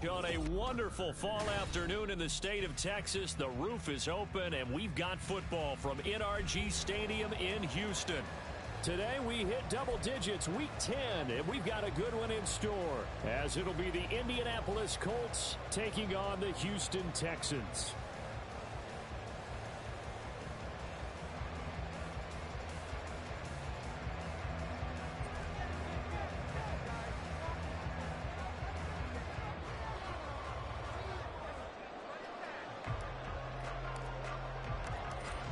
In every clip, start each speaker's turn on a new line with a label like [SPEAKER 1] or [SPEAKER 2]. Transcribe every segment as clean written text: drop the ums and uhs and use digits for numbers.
[SPEAKER 1] on a wonderful fall afternoon in the state of Texas. The roof is open, and we've got football from NRG Stadium in Houston. Today we hit double digits, week 10, and we've got a good one in store, as it'll be the Indianapolis Colts taking on the Houston Texans.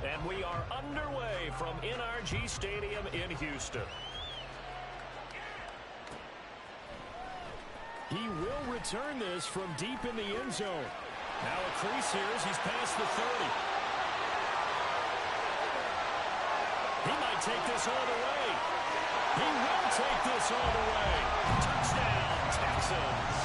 [SPEAKER 1] And we are underway from NRG Stadium in Houston. He will return this from deep in the end zone. Now a crease here as he's past the 30. He might take this all the way. He will take this all the way. Touchdown, Texans.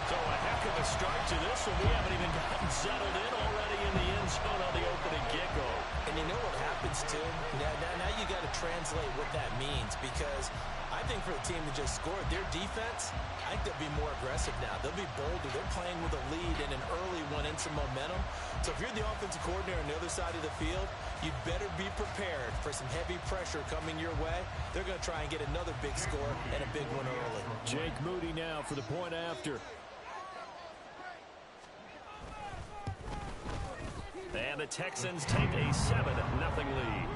[SPEAKER 1] So a heck of a start to this one. We haven't even gotten settled in already in the end zone on the opening kickoff.
[SPEAKER 2] And you know what happens, too? Now you got to translate what that means, because I think for the team that just scored, their defense, I think they'll be more aggressive now. They'll be bolder. They're playing with a lead and an early one and some momentum. So if you're the offensive coordinator on the other side of the field, you'd better be prepared for some heavy pressure coming your way. They're going to try and get another big score and a big one early.
[SPEAKER 1] Jake Moody now for the point after. And the Texans take a 7-0 lead.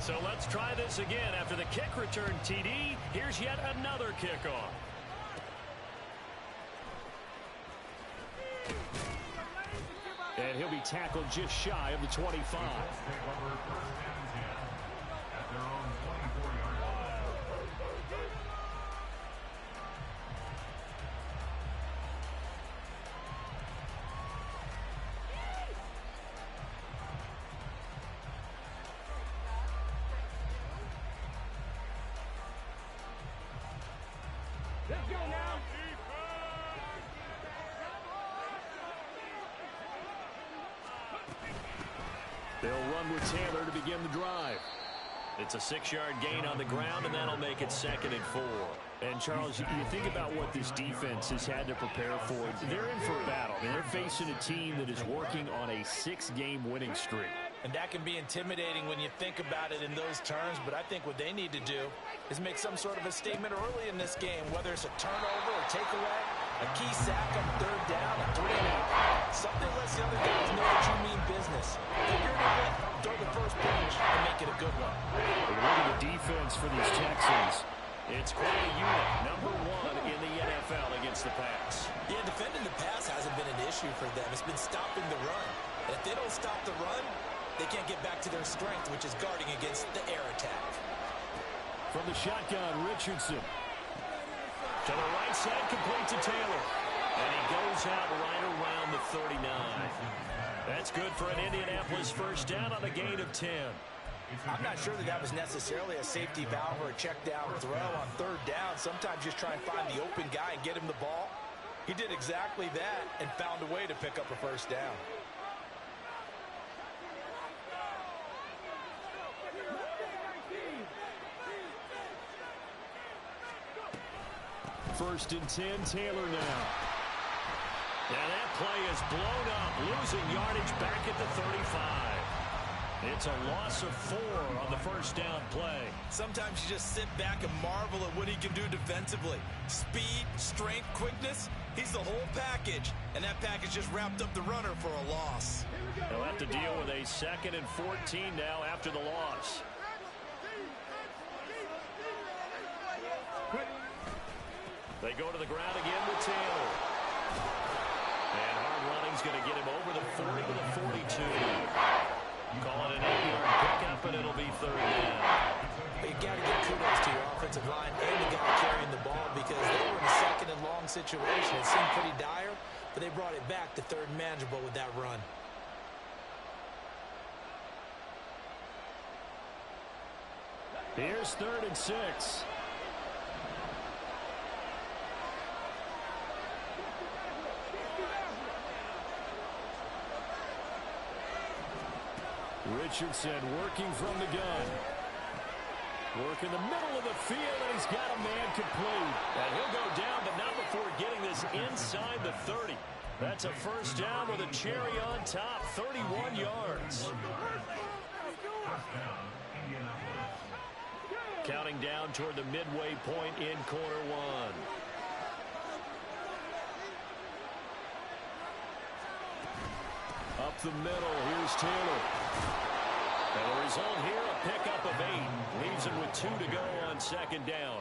[SPEAKER 1] So let's try this again. After the kick return TD, here's yet another kickoff. And he'll be tackled just shy of the 25.
[SPEAKER 3] Let's go now.
[SPEAKER 1] They'll run with Taylor to begin the drive. It's a 6-yard gain on the ground, and that'll make it 2nd and 4. And, Charles, you think about what this defense has had to prepare for. They're in for a battle. I mean, they're facing a team that is working on a 6-game winning streak.
[SPEAKER 2] And that can be intimidating when you think about it in those terms, but I think what they need to do is make some sort of a statement early in this game, whether it's a turnover or takeaway, a key sack on 3rd down, a 3-and-out. Something lets the other guys know that you mean business. Figure it out, throw the first punch, and make it a good one.
[SPEAKER 1] Look at the defense for these Texans. It's quite a unit, number 1 in the NFL against the pass.
[SPEAKER 2] Yeah, defending the pass hasn't been an issue for them. It's been stopping the run. And if they don't stop the run, they can't get back to their strength, which is guarding against the air attack.
[SPEAKER 1] From the shotgun, Richardson. To the right side, complete to Taylor. And he goes out right around the 39. That's good for an Indianapolis first down on a gain of 10.
[SPEAKER 2] I'm not sure that was necessarily a safety valve or a check down throw on 3rd down. Sometimes just try and find the open guy and get him the ball. He did exactly that and found a way to pick up a first down.
[SPEAKER 1] 1st and 10, Taylor now. And that play is blown up, losing yardage back at the 35. It's a loss of 4 on the first down play.
[SPEAKER 2] Sometimes you just sit back and marvel at what he can do defensively. Speed, strength, quickness, he's the whole package. And that package just wrapped up the runner for a loss.
[SPEAKER 1] They'll have to deal with a 2nd and 14 now after the loss. They go to the ground again with Taylor. And hard running's going to get him over the 40 to the 42. Call it an 8-yard pickup, and it'll be 3rd down.
[SPEAKER 2] You got to give kudos to your offensive line and the guy carrying the ball, because they were in a 2nd and long situation. It seemed pretty dire, but they brought it back to 3rd and manageable with that run.
[SPEAKER 1] Here's 3rd and 6. Richardson working from the gun. Work in the middle of the field, and he's got a man complete. And he'll go down, but not before getting this inside the 30. That's a first down with a cherry on top, 31 yards. Counting down toward the midway point in quarter one. Up the middle, here's Taylor. And the result here, a pickup of 8. Leaves him with 2 to go on 2nd down.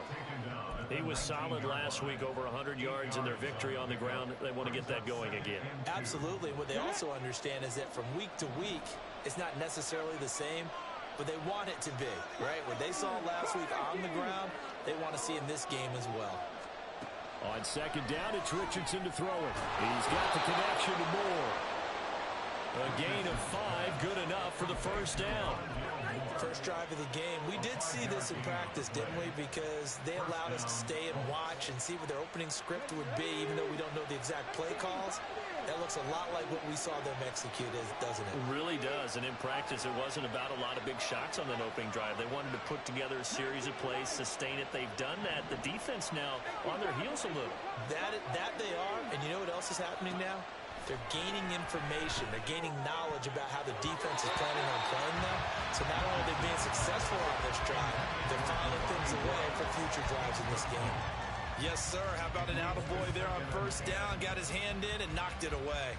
[SPEAKER 1] He was solid last week, over 100 yards in their victory on the ground. They want to get that going again.
[SPEAKER 2] Absolutely. What they also understand is that from week to week, it's not necessarily the same, but they want it to be, right? What they saw last week on the ground, they want to see in this game as well.
[SPEAKER 1] On 2nd down, it's Richardson to throw it. He's got the connection to Moore. A gain of 5, good enough for the first down.
[SPEAKER 2] First drive of the game. We did see this in practice, didn't we? Because they allowed us to stay and watch and see what their opening script would be, even though we don't know the exact play calls. That looks a lot like what we saw them execute, doesn't it?
[SPEAKER 1] It really does, and in practice, it wasn't about a lot of big shots on that opening drive. They wanted to put together a series of plays, sustain it. They've done that. The defense now on their heels a little.
[SPEAKER 2] That they are, and you know what else is happening now? They're gaining information. They're gaining knowledge about how the defense is planning on playing them. So not only are they being successful on this drive, they're filing things away for future drives in this game. Yes, sir. How about an attaboy there on first down? Got his hand in and knocked it away.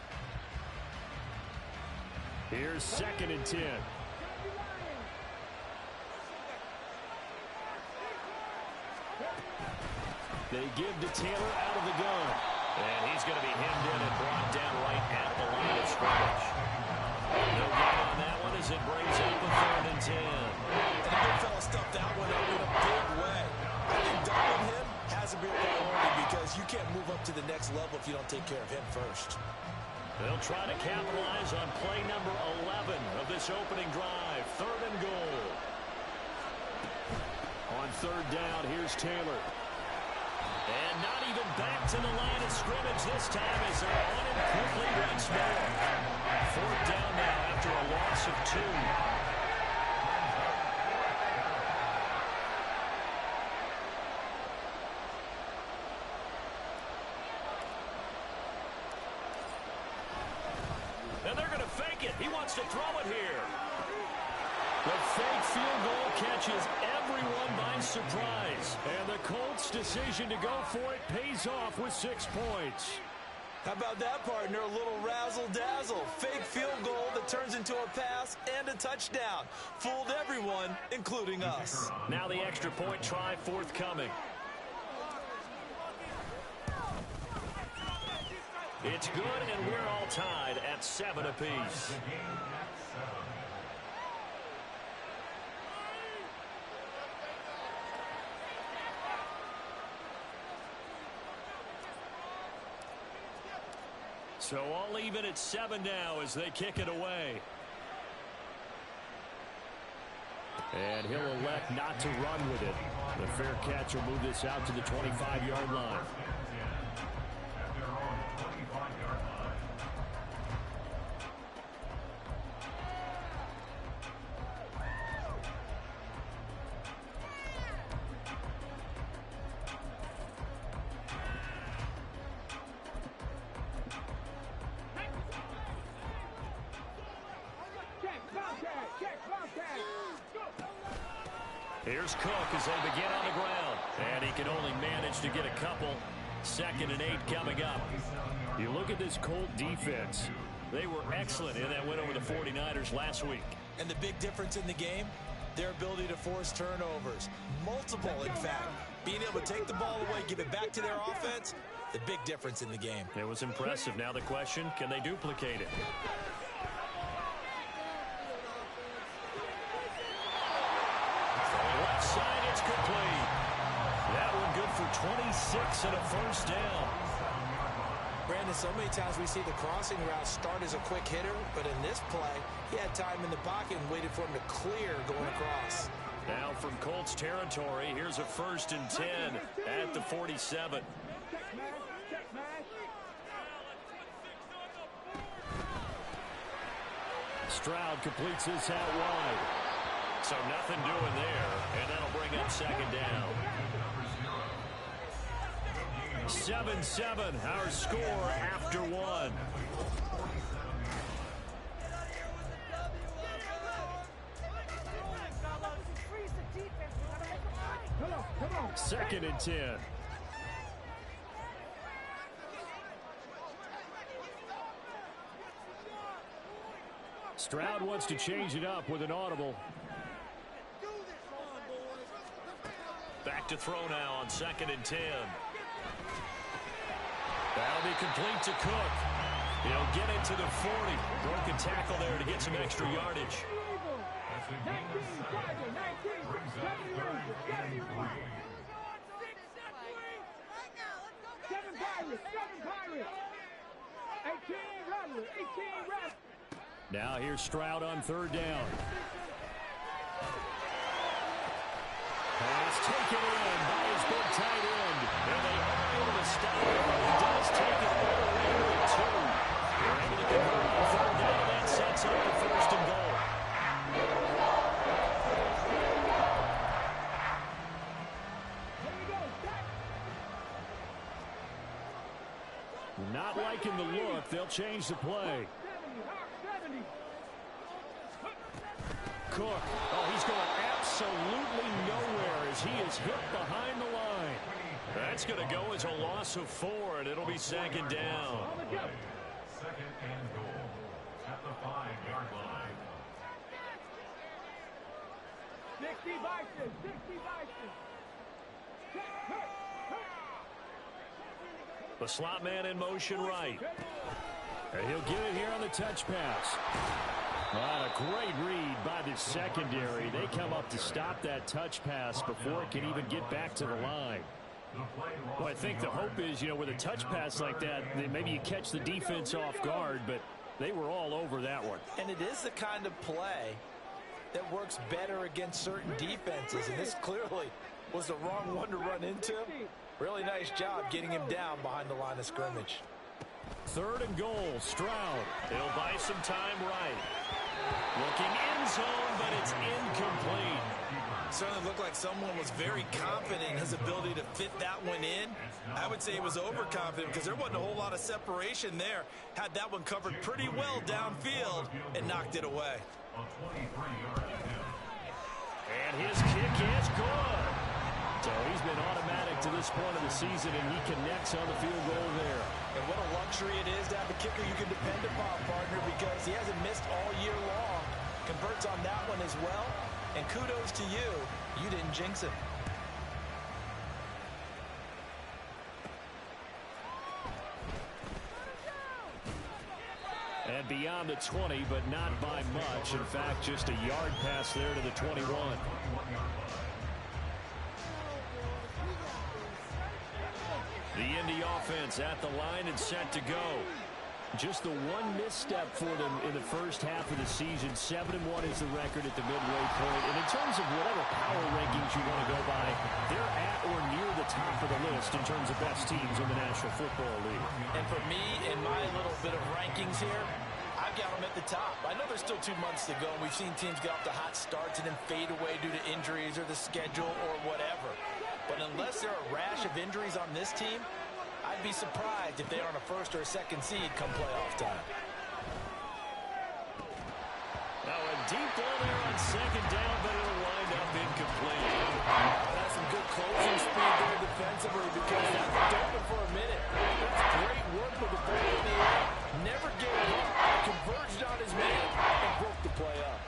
[SPEAKER 1] Here's 2nd and 10. They give to Taylor out of the gun. And he's going to be hemmed in and brought down right at the line of scrimmage. No gain on that one as it brings up a 3rd and 10.
[SPEAKER 2] And the big fella stuffed that one up in a big way. I think doubling him has to be a priority because you can't move up to the next level if you don't take care of him first.
[SPEAKER 1] They'll try to capitalize on play number 11 of this opening drive. 3rd and goal. On 3rd down, here's Taylor. And not even back to the line of scrimmage this time as they're on him quickly once more. 4th down now after a loss of 2. And they're going to fake it. He wants to throw it here. The fake field goal catches everyone by surprise. And the Colts' decision to go for it pays off with 6 points.
[SPEAKER 2] How about that, partner? A little razzle-dazzle. Fake field goal that turns into a pass and a touchdown. Fooled everyone, including us.
[SPEAKER 1] Now the extra point try forthcoming. It's good, and we're all tied at 7 apiece. So all even at 7 now as they kick it away. And he'll elect not to run with it. The fair catch will move this out to the 25-yard line. Here's Cook as they begin on the ground. And he can only manage to get a couple. 2nd and 8 coming up. You look at this Colt defense. They were excellent in that win over the 49ers last week.
[SPEAKER 2] And the big difference in the game, their ability to force turnovers. Multiple, in fact. Being able to take the ball away, give it back to their offense, the big difference in the game.
[SPEAKER 1] It was impressive. Now the question, can they duplicate it? Left side, it's complete. That one good for 26 and a first down.
[SPEAKER 2] Brandon, so many times we see the crossing route start as a quick hitter, but in this play, he had time in the pocket and waited for him to clear going across.
[SPEAKER 1] Now from Colts territory, here's a 1st and 10 at the 47. Stroud completes this out wide. So nothing doing there, and that'll bring up 2nd down. 7-7, our score after 1. Second and 10. Stroud wants to change it up with an audible. Back to throw now on 2nd and 10. That'll be complete to Cook. He'll get into the 40. Broken tackle there to get some extra yardage. Now here's Stroud on 3rd down. Pass taken in by his big tight end. And they are able to stop it. He does take it all the way to 2. They're able to convert on 3rd down. That sets up the 1st and goal. Not liking the look. They'll change the play. Cook. Oh, he's going absolutely nowhere as he is hit behind the line. That's going to go as a loss of 4, and it'll be 2nd down.
[SPEAKER 3] 2nd and goal at the 5-yard line.
[SPEAKER 4] 60 Bison, 60 Bison.
[SPEAKER 1] The slot man in motion right. And he'll get it here on the touch pass. Well, a great read by the secondary. They come up to stop that touch pass before it can even get back to the line. Well, I think the hope is, you know, with a touch pass like that, maybe you catch the defense off guard, but they were all over that one.
[SPEAKER 2] And it is the kind of play that works better against certain defenses, and this clearly was the wrong one to run into. Really nice job getting him down behind the line of scrimmage.
[SPEAKER 1] 3rd and goal, Stroud. He'll buy some time right. Looking end zone, but it's incomplete.
[SPEAKER 2] Certainly looked like someone was very confident in his ability to fit that one in. I would say he was overconfident because there wasn't a whole lot of separation there. Had that one covered pretty well downfield and knocked it away.
[SPEAKER 1] And his kick is good. So he's been automatic to this point of the season, and he connects on the field goal there.
[SPEAKER 2] And what a luxury it is to have a kicker you can depend upon, partner, because he hasn't missed all year long. Converts on that one as well. And kudos to you. You didn't jinx it.
[SPEAKER 1] And beyond the 20, but not by much. In fact, just a yard pass there to the 21. The Indy offense at the line and set to go. Just the one misstep for them in the first half of the season. 7-1 is the record at the midway point. And in terms of whatever power rankings you want to go by, they're at or near the top of the list in terms of best teams in the National Football League.
[SPEAKER 2] And for me, in my little bit of rankings here, I've got them at the top. I know there's still 2 months to go, and we've seen teams get off to hot starts and then fade away due to injuries or the schedule or whatever. But unless there are a rash of injuries on this team, I'd be surprised if they are on a 1st or a 2nd seed come playoff time.
[SPEAKER 1] Now a deep ball there on 2nd down, but it'll wind up incomplete.
[SPEAKER 2] That's some good closing speed there defensively because that's open for a minute. That's great work with the ball in the air. Never gave up, converged on his man, and broke the play up.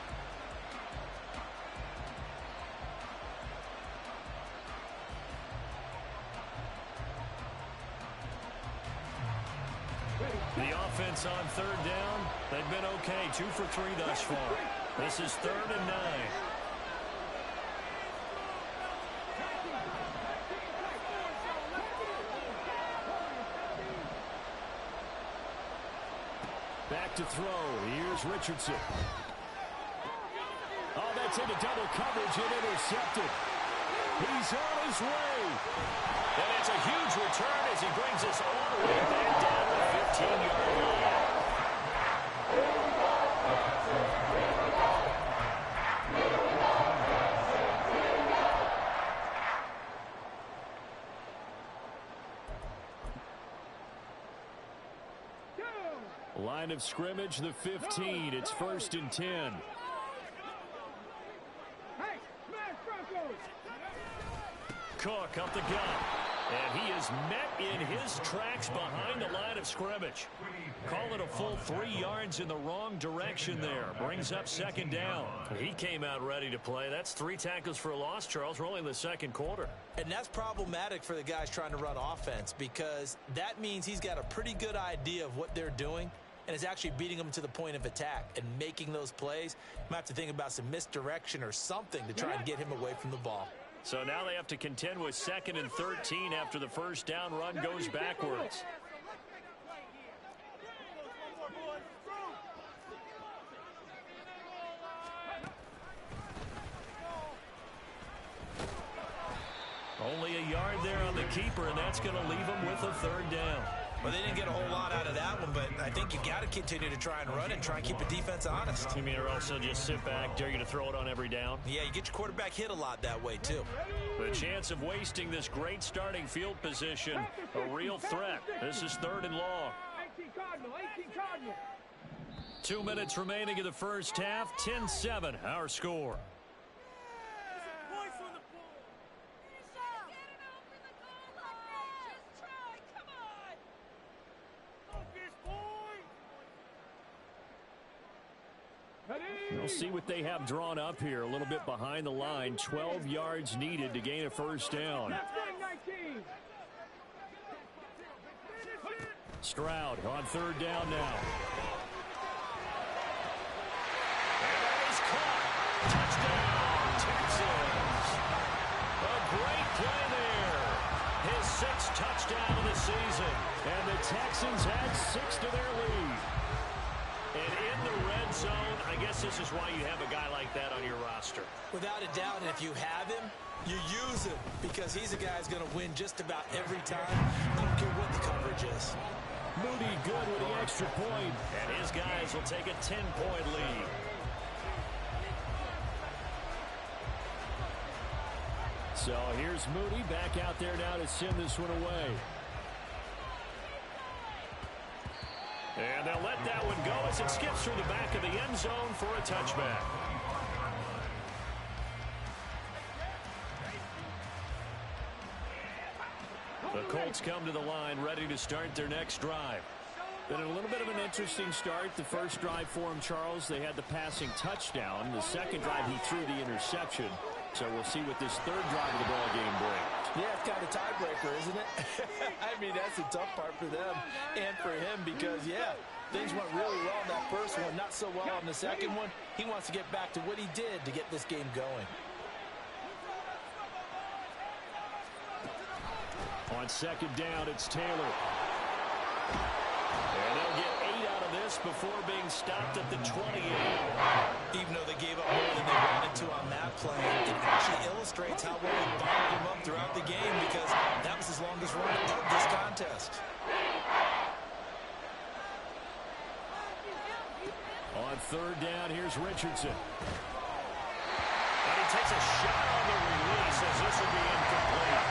[SPEAKER 1] The offense on 3rd down, they've been okay. 2 for 3 thus far. This is 3rd and 9. Back to throw. Here's Richardson. Oh, that's gets into double coverage and intercepted. He's on his way. And it's a huge return as he brings us all the way back down to the 15-yard line. Line of scrimmage, the 15. It's 1st and 10.
[SPEAKER 4] Hey, smash Broncos!
[SPEAKER 1] Cook up the gut. And he is met in his tracks behind the line of scrimmage. Call it a full 3 yards in the wrong direction there. Brings up 2nd down. He came out ready to play. That's 3 tackles for a loss, Charles. We're only in the 2nd quarter.
[SPEAKER 2] And that's problematic for the guys trying to run offense because that means he's got a pretty good idea of what they're doing and is actually beating them to the point of attack and making those plays. You might have to think about some misdirection or something to try and get him away from the ball.
[SPEAKER 1] So now they have to contend with 2nd and 13 after the first down run goes backwards. Only a yard there on the keeper, and that's going to leave him with a 3rd down.
[SPEAKER 2] Well, they didn't get a whole lot out of that one, but I think you got to continue to try and run and try and keep the defense honest.
[SPEAKER 1] You mean, or also just sit back, dare you to throw it on every down?
[SPEAKER 2] Yeah, you get your quarterback hit a lot that way, too.
[SPEAKER 1] The chance of wasting this great starting field position, a real threat. This is 3rd and long.
[SPEAKER 4] 18 Cardinal, 18 Cardinal.
[SPEAKER 1] 2 minutes remaining in the first half, 10-7, our score. We'll see what they have drawn up here. A little bit behind the line. 12 yards needed to gain a first down. Stroud on 3rd down now. And that is caught. Touchdown, Texans. A great play there. His 6th touchdown of the season. And the Texans add 6 to their lead. And in the red zone, I guess this is why you have a guy like that on your roster.
[SPEAKER 2] Without a doubt, and if you have him, you use him because he's a guy who's going to win just about every time. I don't care what the coverage is.
[SPEAKER 1] Moody good with the extra point, and his guys will take a 10-point lead. So here's Moody back out there now to send this one away. And they'll let that one go as it skips through the back of the end zone for a touchback. The Colts come to the line ready to start their next drive. Been a little bit of an interesting start. The first drive for him, Charles, they had the passing touchdown. The second drive, he threw the interception. So we'll see what this 3rd drive of the ball game brings.
[SPEAKER 2] Yeah, it's kind of a tiebreaker, isn't it? I mean, that's the tough part for them and for him because, yeah, things went really well in that first one, not so well in the second one. He wants to get back to what he did to get this game going.
[SPEAKER 1] On 2nd down, it's Taylor. And they'll get 8 out of this before being stopped at the 28.
[SPEAKER 2] Even though they gave up more than they wanted to on that play, it actually illustrates how well they bottled him up throughout the game because that was his longest run of this contest.
[SPEAKER 1] On 3rd down, here's Richardson. And he takes a shot on the release as this will be incomplete.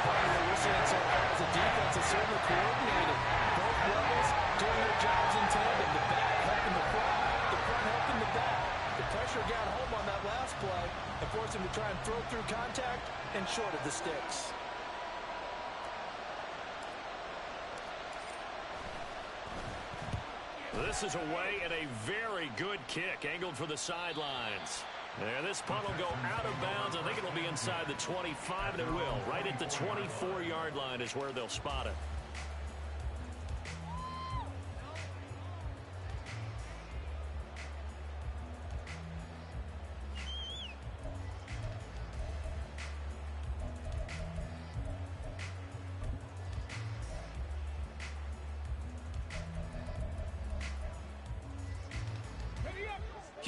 [SPEAKER 2] We're seeing so far as the defense is certainly coordinated. Both levels doing their jobs in tandem. The back helping the front helping the back. The pressure got home on that last play and forced him to try and throw through contact and short of the sticks.
[SPEAKER 1] This is away and a very good kick angled for the sidelines. And this punt will go out of bounds. I think it'll be inside the 25, and it will. Right at the 24-yard line is where they'll spot it.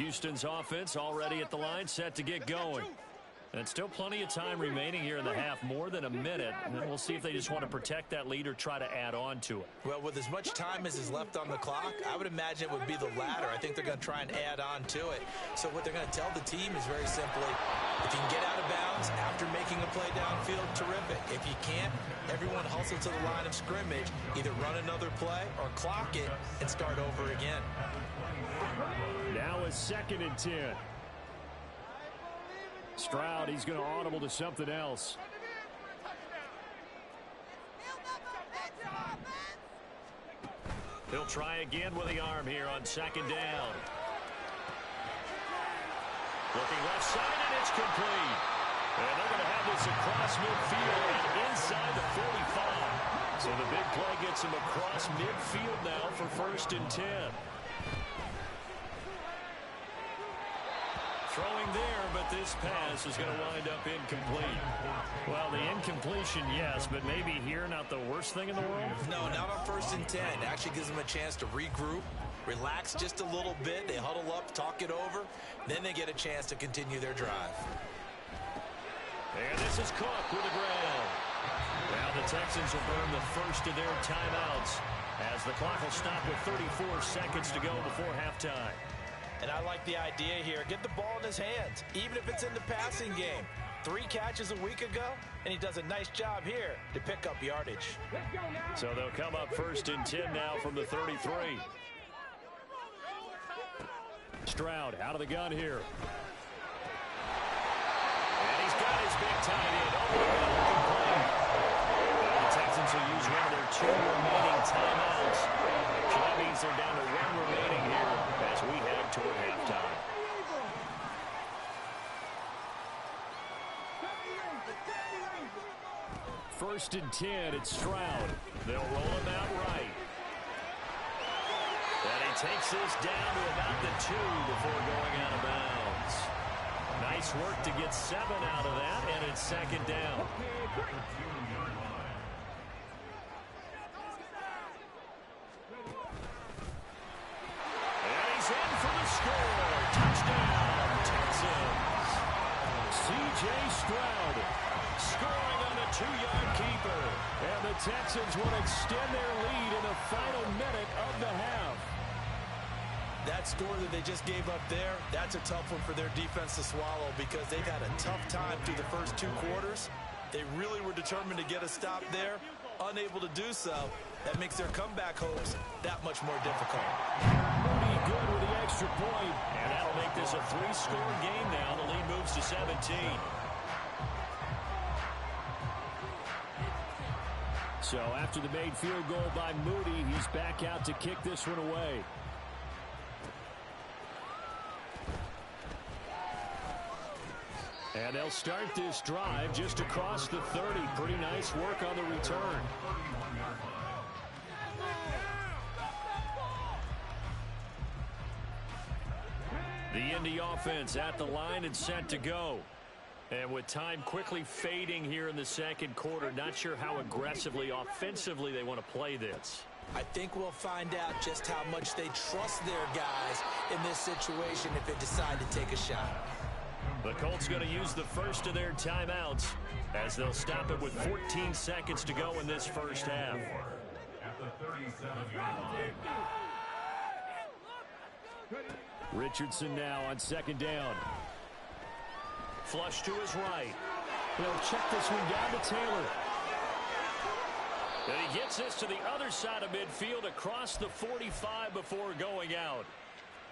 [SPEAKER 1] Houston's offense already at the line, set to get going. And still plenty of time remaining here in the half, more than a minute. And we'll see if they just want to protect that lead or try to add on to it.
[SPEAKER 2] Well, with as much time as is left on the clock, I would imagine it would be the latter. I think they're going to try and add on to it. So what they're going to tell the team is very simply, if you can get out of bounds after making a play downfield, terrific. If you can't, everyone hustle to the line of scrimmage, either run another play or clock it and start over again.
[SPEAKER 1] Now a 2nd and 10. Stroud, he's going to audible to something else. He'll try again with the arm here on 2nd down. Looking left side, and it's complete. And they're going to have this across midfield and inside the 45. So the big play gets him across midfield now for 1st and 10. Throwing there, but this pass is going to wind up incomplete. Well, the incompletion, yes, but maybe here not the worst thing in the world?
[SPEAKER 2] No, not on 1st and 10. Actually gives them a chance to regroup, relax just a little bit. They huddle up, talk it over. Then they get a chance to continue their drive.
[SPEAKER 1] And this is Cook with the ground. Now the Texans will burn the first of their timeouts as the clock will stop with 34 seconds to go before halftime.
[SPEAKER 2] And I like the idea here. Get the ball in his hands, even if it's in the passing game. 3 catches a week ago, and he does a nice job here to pick up yardage.
[SPEAKER 1] So they'll come up 1st and 10 now from the 33. Stroud out of the gun here. And he's got his big tight end. The Texans will use one of their 2 remaining timeouts. So that means they're down to 1 remaining here as we head toward halftime. First and 10, it's Stroud. They'll roll him out right. And he takes this down to about the 2 before going out of bounds. Nice work to get 7 out of that, and it's 2nd down. And he's in for the score. Touchdown, Texans. C.J. Stroud scoring on a 2-yard keeper. And the Texans will extend their lead in the final minute of the half.
[SPEAKER 2] That score that they just gave up there, that's a tough one for their defense to swallow because they've had a tough time through the first 2 quarters. They really were determined to get a stop there, unable to do so. That makes their comeback hopes that much more difficult.
[SPEAKER 1] Moody good with the extra point, and that'll make this a 3-score game now. The lead moves to 17. So after the made field goal by Moody, he's back out to kick this one away. And they'll start this drive just across the 30. Pretty nice work on the return. The Indy offense at the line and set to go. And with time quickly fading here in the 2nd quarter, not sure how aggressively, offensively they want to play this.
[SPEAKER 2] I think we'll find out just how much they trust their guys in this situation if they decide to take a shot.
[SPEAKER 1] The Colts going to use the first of their timeouts as they'll stop it with 14 seconds to go in this first half.
[SPEAKER 3] At the 37-yard line.
[SPEAKER 1] Richardson now on 2nd down. Flush to his right. He'll check this one down to Taylor. And he gets this to the other side of midfield across the 45 before going out.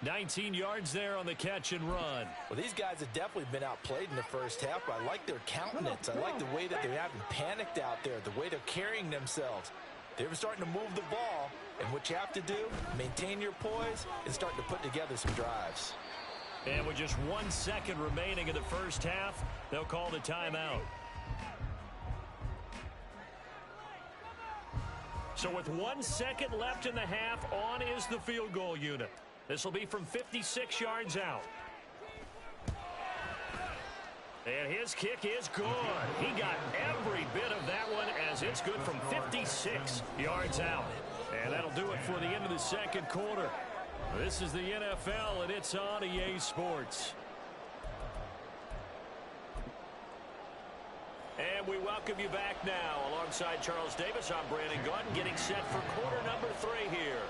[SPEAKER 1] 19 yards there on the catch and run.
[SPEAKER 2] Well, these guys have definitely been outplayed in the first half. I like their countenance. I like the way that they haven't panicked out there, the way they're carrying themselves. They're starting to move the ball, and what you have to do, maintain your poise and start to put together some drives.
[SPEAKER 1] And with just 1 second remaining in the first half, they'll call the timeout. So with 1 second left in the half, on is the field goal unit. This will be from 56 yards out. And his kick is good. He got every bit of that one as it's good from 56 yards out. And that'll do it for the end of the 2nd quarter. This is the NFL, and it's on EA Sports. And we welcome you back now. Alongside Charles Davis, I'm Brandon Gaudin, getting set for quarter number 3 here.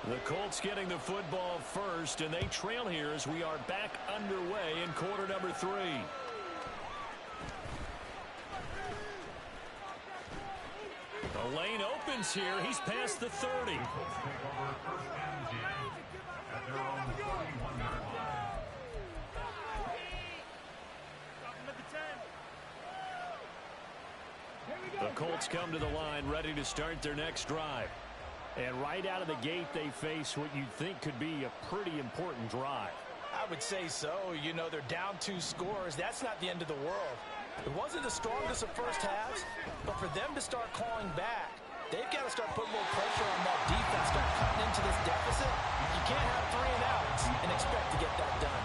[SPEAKER 1] The Colts getting the football first, and they trail here as we are back underway in quarter number 3. The lane opens here. He's past the 30. The Colts come to the line ready to start their next drive. And right out of the gate, they face what you'd think could be a pretty important drive.
[SPEAKER 2] I would say so. You know, they're down 2 scores. That's not the end of the world. It wasn't the strongest of first halves, but for them to start clawing back, they've got to start putting a little pressure on that defense, start cutting into this deficit. You can't have 3 and outs and expect to get that done.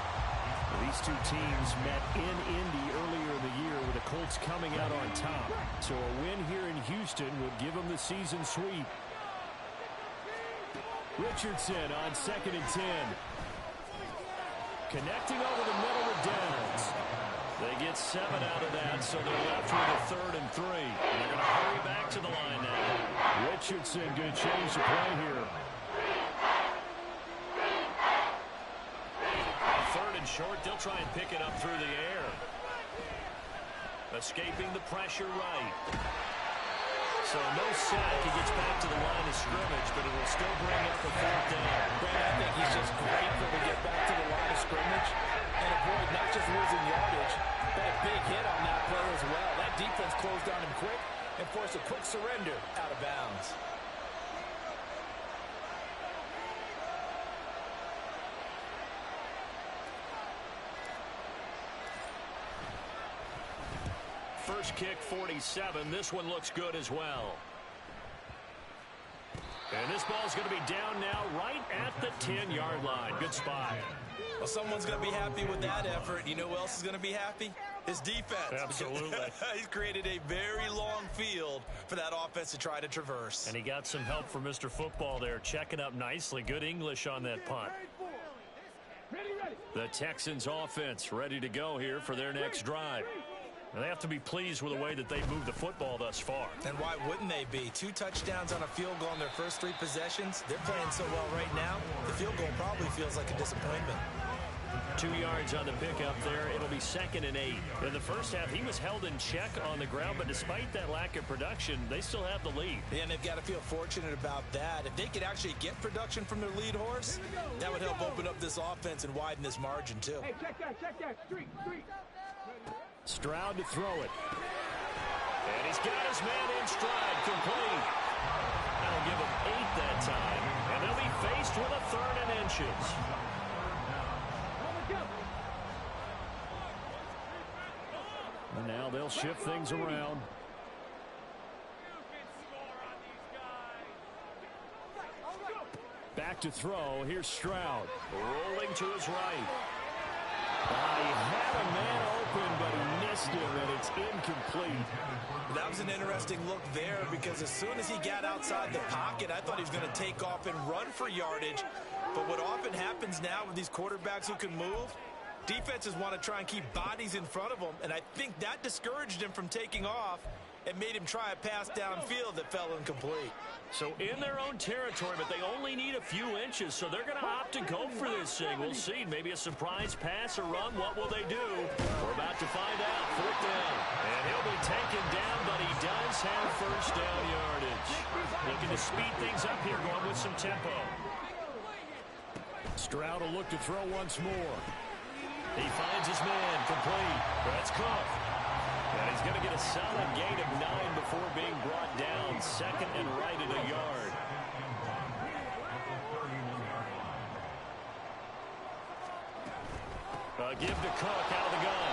[SPEAKER 1] These two teams met in Indy earlier in the year with the Colts coming out on top. So a win here in Houston would give them the season sweep. Richardson on 2nd and 10. Connecting over the middle with Downs. They get 7 out of that, so they're left with a 3rd and 3. And they're going to hurry back to the line now. Richardson going to change the play here. 3rd and short, they'll try and pick it up through the air. Escaping the pressure right. So no sack. He gets back to the line of scrimmage, but it will still bring up a 4th down.
[SPEAKER 2] Brad, I think he's just grateful to get back to the line of scrimmage and avoid not just losing yardage, but a big hit on that play as well. That defense closed on him quick and forced a quick surrender out of bounds.
[SPEAKER 1] First kick, 47. This one looks good as well. And this ball's going to be down now right at the 10-yard line. Good spot.
[SPEAKER 2] Well, someone's going to be happy with that effort. You know who else is going to be happy? His defense.
[SPEAKER 1] Absolutely.
[SPEAKER 2] He's created a very long field for that offense to try to traverse.
[SPEAKER 1] And he got some help from Mr. Football there, checking up nicely. Good English on that punt. The Texans offense ready to go here for their next drive. And they have to be pleased with the way that they've moved the football thus far.
[SPEAKER 2] And why wouldn't they be? 2 touchdowns on a field goal in their first 3 possessions. They're playing so well right now, the field goal probably feels like a disappointment.
[SPEAKER 1] 2 yards on the pickup there. It'll be 2nd and 8. In the first half, he was held in check on the ground, but despite that lack of production, they still have the lead.
[SPEAKER 2] And they've got to feel fortunate about that. If they could actually get production from their lead horse, that would help open up this offense and widen this margin too.
[SPEAKER 4] Hey, check that. Street.
[SPEAKER 1] Stroud to throw it. And he's got his man in stride, complete. That'll give him 8 that time. And they'll be faced with a 3rd and inches. And now they'll shift things around. Back to throw. Here's Stroud. Rolling to his right. He had a man open, but he missed him, and it's incomplete.
[SPEAKER 2] That was an interesting look there because as soon as he got outside the pocket, I thought he was going to take off and run for yardage. But what often happens now with these quarterbacks who can move, defenses want to try and keep bodies in front of them, and I think that discouraged him from taking off and made him try a pass downfield that fell incomplete.
[SPEAKER 1] So in their own territory, but they only need a few inches, so they're going to opt to go for this thing. We'll see. Maybe a surprise pass or run. What will they do? We're about to find out. 4th down. And he'll be taken down, but he does have first down yardage. Looking to speed things up here, going with some tempo. Stroud will look to throw once more. He finds his man, complete. That's Cook. And he's going to get a solid gain of 9 before being brought down. 2nd and right at a yard. Give to Cook out of the gun.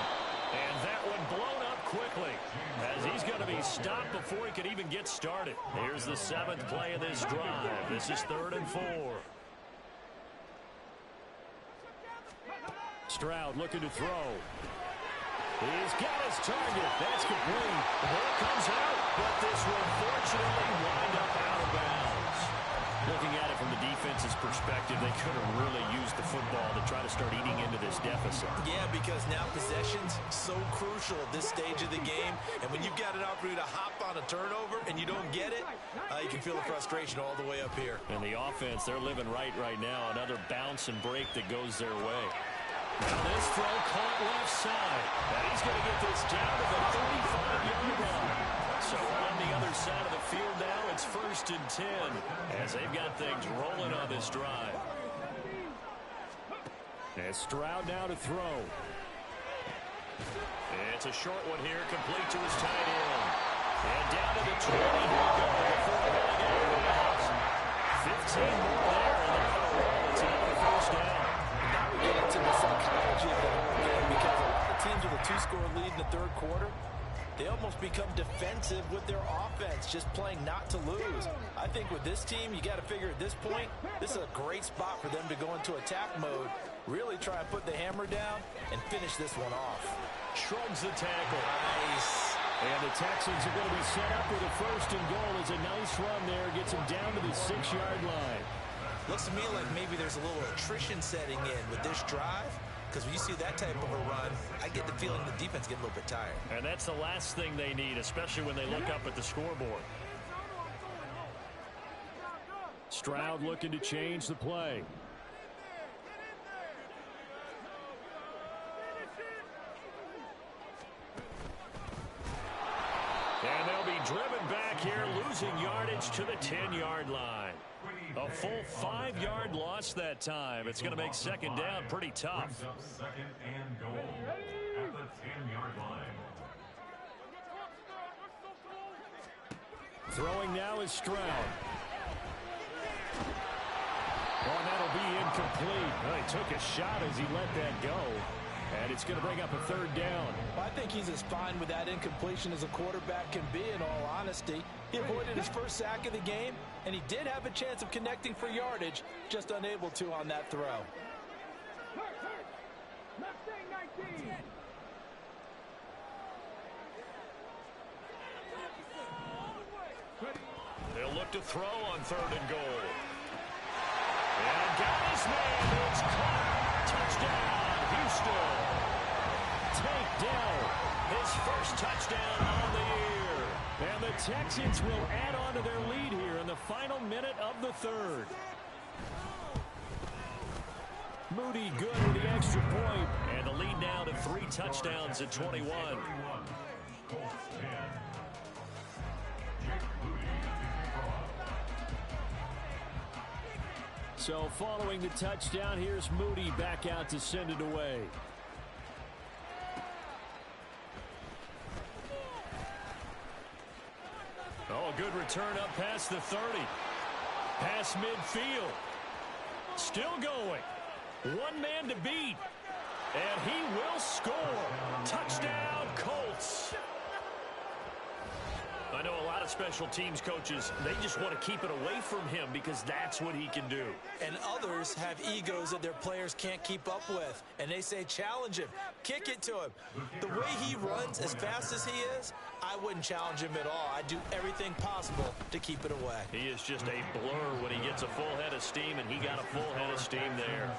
[SPEAKER 1] And that one blown up quickly as he's going to be stopped before he could even get started. Here's the 7th play of this drive. This is 3rd and 4. Stroud looking to throw. He's got his target. That's complete. The ball comes out, but this will fortunately wind up out of bounds. Looking offense's perspective, they could have really used the football to try to start eating into this deficit.
[SPEAKER 2] Yeah, because now possession's so crucial at this stage of the game. And when you've got an opportunity to hop on a turnover and you don't get it, you can feel the frustration all the way up here.
[SPEAKER 1] And the offense, they're living right now. Another bounce and break that goes their way. Now this throw caught left side. And he's going to get this down to the 35-yard line. So on the other side of the field now, it's 1st and 10 as they've got things rolling on this drive. And Stroud now to throw. It's a short one here, complete to his tight end. And down to the 20 here before going out of bounds. 15 more there, and they're going to roll. It's another first down.
[SPEAKER 2] Now we get into the psychology of the whole game because a lot of teams with a 2-score lead in the third quarter, they almost become defensive with their offense, just playing not to lose. I think with this team, you got to figure at this point, this is a great spot for them to go into attack mode, really try and put the hammer down and finish this one off.
[SPEAKER 1] Shrugs the tackle.
[SPEAKER 2] Nice.
[SPEAKER 1] And the Texans are going to be set up with a 1st and goal. It's a nice run there. Gets them down to the 6-yard line.
[SPEAKER 2] Looks to me like maybe there's a little attrition setting in with this drive. Because when you see that type of a run, I get the feeling the defense gets a little bit tired.
[SPEAKER 1] And that's the last thing they need, especially when they look up at the scoreboard. Stroud looking to change the play. And they'll be driven back here, losing yardage to the 10-yard line. A full 5-yard loss that time. It's going to make 2nd down pretty tough.
[SPEAKER 3] 2nd and goal at the 10-yard line.
[SPEAKER 1] Throwing now is Stroud. Oh, and that'll be incomplete. Well, he took a shot as he let that go. And it's going to bring up a 3rd down.
[SPEAKER 2] Well, I think he's as fine with that incompletion as a quarterback can be, in all honesty. He avoided his first sack of the game, and he did have a chance of connecting for yardage, just unable to on that throw.
[SPEAKER 1] They'll look to throw on 3rd and goal. And got his man. It's caught. Touchdown. Houston. Tank Dell, his first touchdown on the year. And the Texans will add on to their lead here in the final minute of the 3rd. Moody good with the extra point. And the lead now to 3 touchdowns at 21. So following the touchdown, here's Moody back out to send it away. Oh, a good return up past the 30. Past midfield. Still going. One man to beat. And he will score. Touchdown, Colts. I know a lot of special teams coaches, they just want to keep it away from him because that's what he can do.
[SPEAKER 2] And others have egos that their players can't keep up with. And they say, challenge him. Kick it to him. The way he runs, as fast as he is, I wouldn't challenge him at all. I'd do everything possible to keep it away.
[SPEAKER 1] He is just a blur when he gets a full head of steam, and he got a full head of steam there.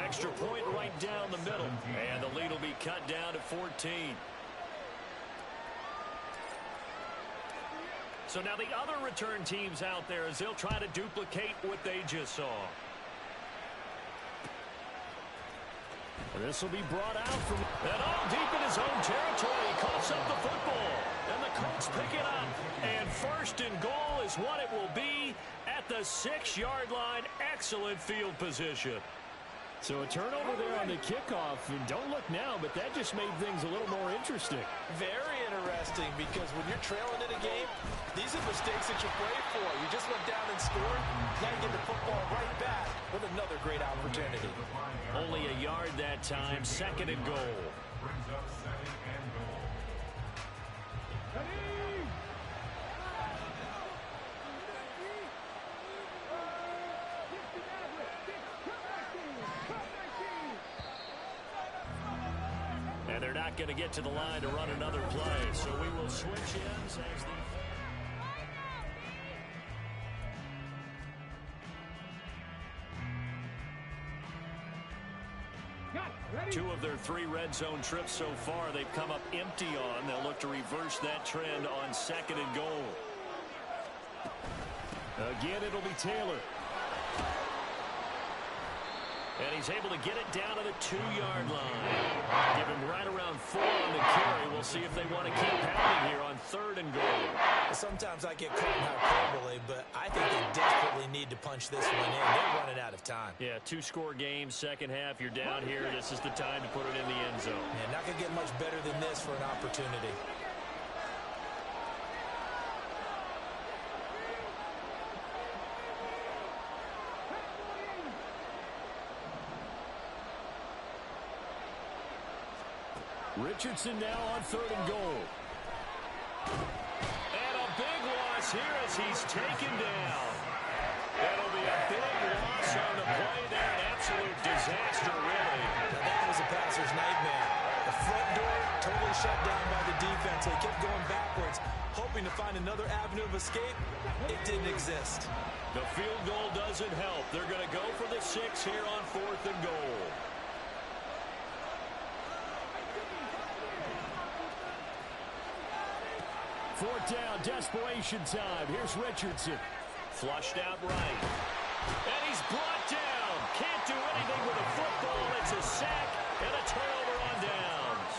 [SPEAKER 1] Extra point right down the middle. And the lead will be cut down to 14. So now the other return teams out there as they'll try to duplicate what they just saw. This will be brought out from and all deep in his own territory. He coughs up the football. And the Colts pick it up. And 1st and goal is what it will be at the 6-yard line. Excellent field position. So a turnover there on the kickoff, and don't look now, but that just made things a little more interesting.
[SPEAKER 2] Very interesting, because when you're trailing in a game, these are mistakes that you play for. You just went down and scored. Now you get the football right back with another great opportunity.
[SPEAKER 1] Only a yard that time, 2nd and goal.
[SPEAKER 3] Brings up 2nd and goal.
[SPEAKER 1] And they're not going to get to the line to run another play, so we will switch ends as the 2 of their 3 red zone trips so far they've come up empty on. They'll look to reverse that trend on 2nd and goal. Again, it'll be Taylor. And he's able to get it down to the 2-yard line. Give him right around 4 on the carry. We'll see if they want to keep pounding here on 3rd and goal.
[SPEAKER 2] Sometimes I get caught in hyperbole, but I think they desperately need to punch this one in. They're running out of time.
[SPEAKER 1] Yeah, 2-score game, second half. You're down here. This is the time to put it in the end zone.
[SPEAKER 2] And not going to get much better than this for an opportunity.
[SPEAKER 1] Richardson now on 3rd and goal. And a big loss here as he's taken down. That'll be a big loss on the play there. An absolute disaster, really.
[SPEAKER 2] Now that was a passer's nightmare. The front door totally shut down by the defense. They kept going backwards, hoping to find another avenue of escape. It didn't exist.
[SPEAKER 1] The field goal doesn't help. They're going to go for the 6 here on 4th and goal. 4th down, desperation time. Here's Richardson. Flushed out right. And he's brought down. Can't do anything with a football. It's a sack and a turnover on downs.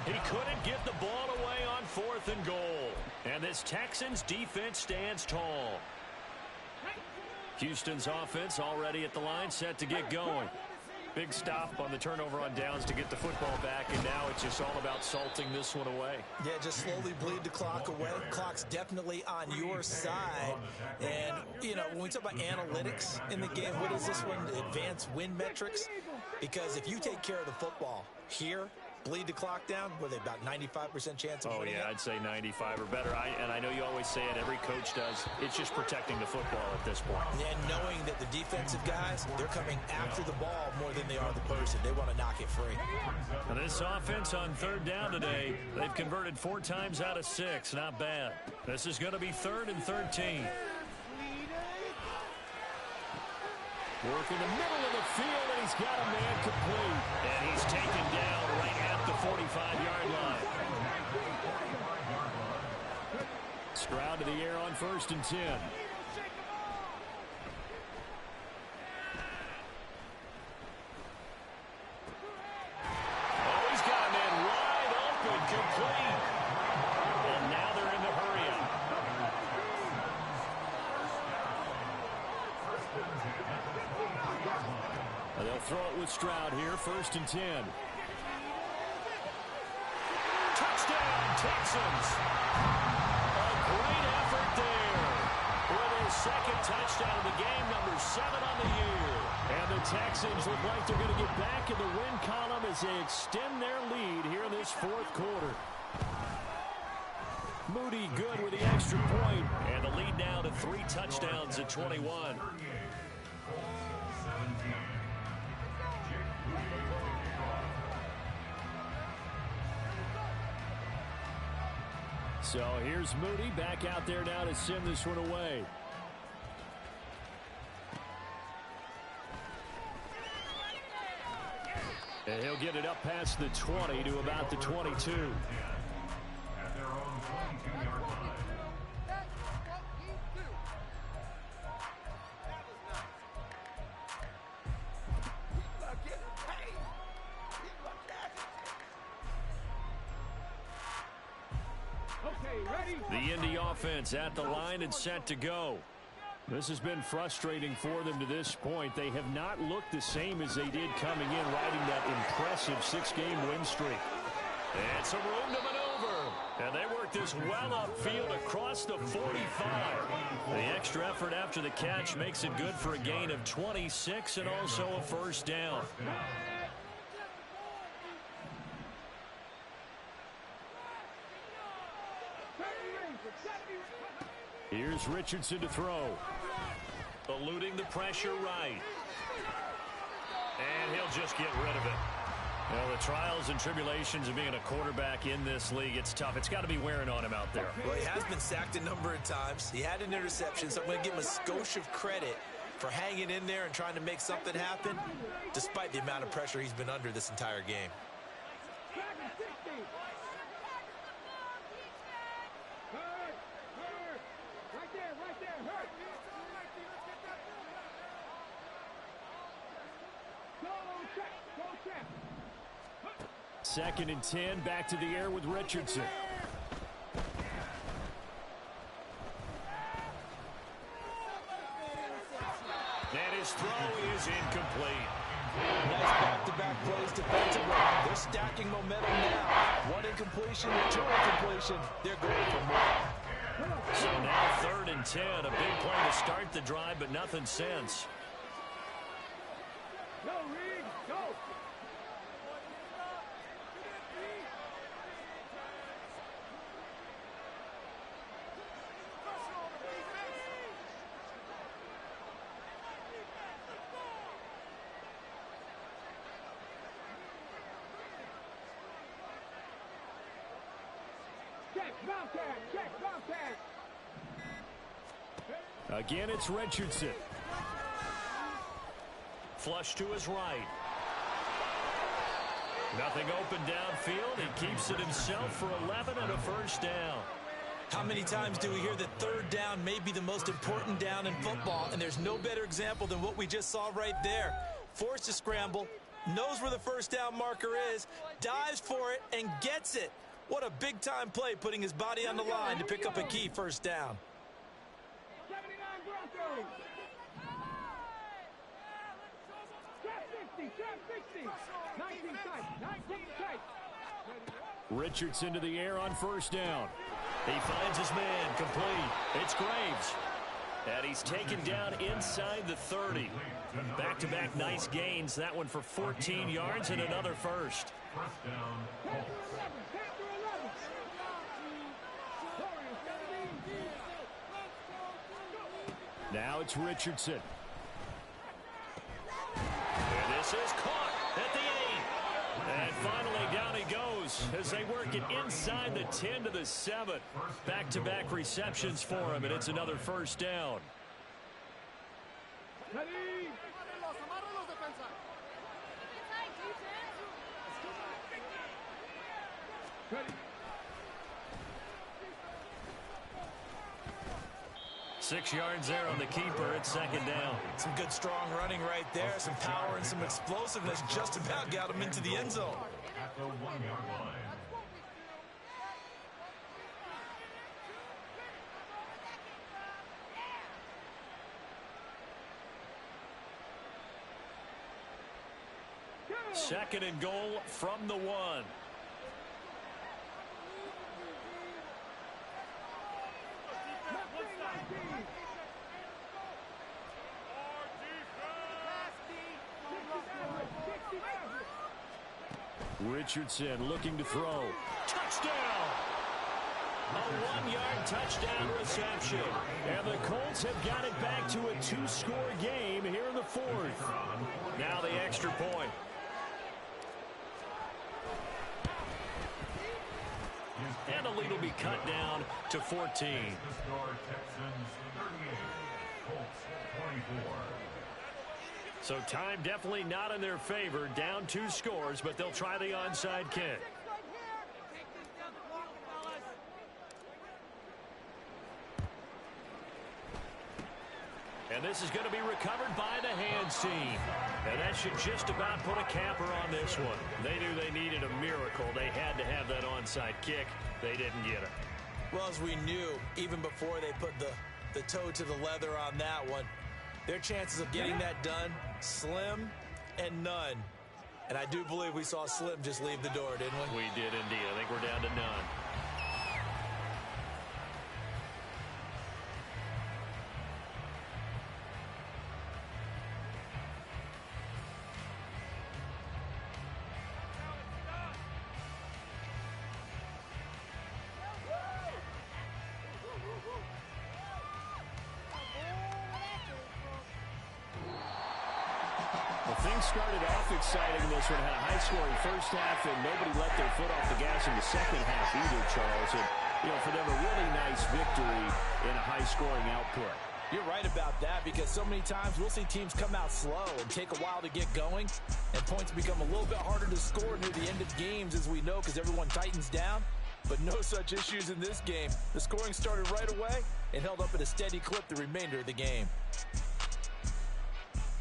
[SPEAKER 1] He couldn't get the ball away on 4th and goal. And this Texans defense stands tall. Houston's offense already at the line, set to get going. Big stop on the turnover on downs to get the football back, and now it's just all about salting this one away.
[SPEAKER 2] Yeah, just slowly bleed the clock away. Clock's definitely on your side. And, you know, when we talk about analytics in the game, what is this one? Advanced win metrics? Because if you take care of the football here, bleed the clock down, with about 95% chance of winning.
[SPEAKER 1] Oh, yeah, I'd say 95 or better. And I know you always say it, every coach does. It's just protecting the football at this point.
[SPEAKER 2] And knowing that the defensive guys, they're coming after the ball more than they are the person. They want to knock it free.
[SPEAKER 1] And this offense on 3rd down today, they've converted 4 times out of 6. Not bad. This is going to be 3rd and 13. Work in the middle of the field, and he's got a man complete. And he's taken down right at the 45-yard line. Stroud to the air on 1st and 10. Oh, he's got a man wide open, complete. And now they're in the hurry-up. They'll throw it with Stroud here, 1st and 10. Touchdown, Texans. A great effort there. With his 2nd touchdown of the game, number 7 on the year. And the Texans look like they're going to get back in the win column as they extend their lead here in this 4th quarter. Moody good with the extra point, and the lead now to 3 touchdowns at 21. So here's Moody back out there now to send this one away. And he'll get it up past the 20 to about the 22.
[SPEAKER 3] At their own 22-yard line.
[SPEAKER 1] The Indy offense at the line and set to go. This has been frustrating for them to this point. They have not looked the same as they did coming in, riding that impressive 6-game win streak. And some room to maneuver. And they work this well upfield across the 45. The extra effort after the catch makes it good for a gain of 26 and also a 1st down. Here's Richardson to throw. Eluding the pressure right. And he'll just get rid of it. Well, the trials and tribulations of being a quarterback in this league, it's tough. It's got to be wearing on him out there.
[SPEAKER 2] Well, he has been sacked a number of times. He had an interception, so I'm going to give him a skosh of credit for hanging in there and trying to make something happen, despite the amount of pressure he's been under this entire game.
[SPEAKER 1] Second and 10, back to the air with Richardson. And his throw is incomplete.
[SPEAKER 2] Nice back-to-back plays defensively. They're stacking momentum now. One incompletion, two incompletion. They're going for more.
[SPEAKER 1] So now third and 10, a big play to start the drive, but nothing since.
[SPEAKER 4] Go, Reed, go!
[SPEAKER 1] Again, it's Richardson. Flush to his right. Nothing open downfield. He keeps it himself for 11 and a first down.
[SPEAKER 2] How many times do we hear that third down may be the most important down in football, and there's no better example than what we just saw right there. Forced to scramble, knows where the first down marker is, dives for it, and gets it. What a big-time play, putting his body on the line to pick up a key first down.
[SPEAKER 4] 79 Broncos. Trap 60, trap 60. 19 tight, 19 tight.
[SPEAKER 1] Richardson to the air on first down. He finds his man, complete. It's Graves. And he's taken down inside the 30. Back-to-back nice gains. That one for 14 yards and another first.
[SPEAKER 3] First down.
[SPEAKER 1] Now it's Richardson. And this is caught at the 8. And finally down he goes as they work it inside the 10 to the 7. Back-to-back receptions for him, and it's another first down.
[SPEAKER 4] Ready? Ready.
[SPEAKER 1] 6 yards there on the keeper. It's second down.
[SPEAKER 2] Some good strong running right there. Some power and some explosiveness just about got him into the end zone.
[SPEAKER 3] At the 1 yard line.
[SPEAKER 1] Second and goal from the 1. Richardson looking to throw. Touchdown! A 1-yard touchdown reception. And the Colts have got it back to a 2-score game here in the 4th. Now the extra point. And the lead will be cut down to 14.
[SPEAKER 3] The score, Texans 38, Colts 24.
[SPEAKER 1] So time definitely not in their favor. Down 2 scores, but they'll try the onside kick. And this is going to be recovered by the hands team. And that should just about put a capper on this one. They knew they needed a miracle. They had to have that onside kick. They didn't get it.
[SPEAKER 2] Well, as we knew, even before they put the toe to the leather on that one, their chances of getting that done, slim and none. And I do believe we saw Slim just leave the door, didn't we?
[SPEAKER 1] We did indeed. I think we're down to none. Things started off exciting. This one had a high-scoring first half, and nobody let their foot off the gas in the second half either, Charles. And, you know, for them, a really nice victory in a high-scoring output.
[SPEAKER 2] You're right about that, because so many times we'll see teams come out slow and take a while to get going, and points become a little bit harder to score near the end of games, as we know, because everyone tightens down. But no such issues in this game. The scoring started right away and held up at a steady clip the remainder of the game.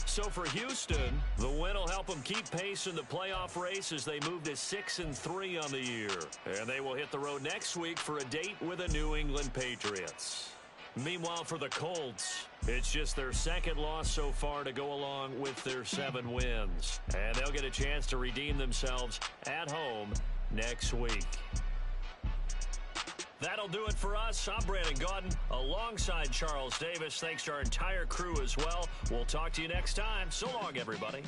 [SPEAKER 1] So for Houston, the win will help them keep pace in the playoff race as they move to 6-3 on the year. And they will hit the road next week for a date with the New England Patriots. Meanwhile, for the Colts, it's just their second loss so far to go along with their 7 wins. And they'll get a chance to redeem themselves at home next week. That'll do it for us. I'm Brandon Gaudin alongside Charles Davis. Thanks to our entire crew as well. We'll talk to you next time. So long, everybody.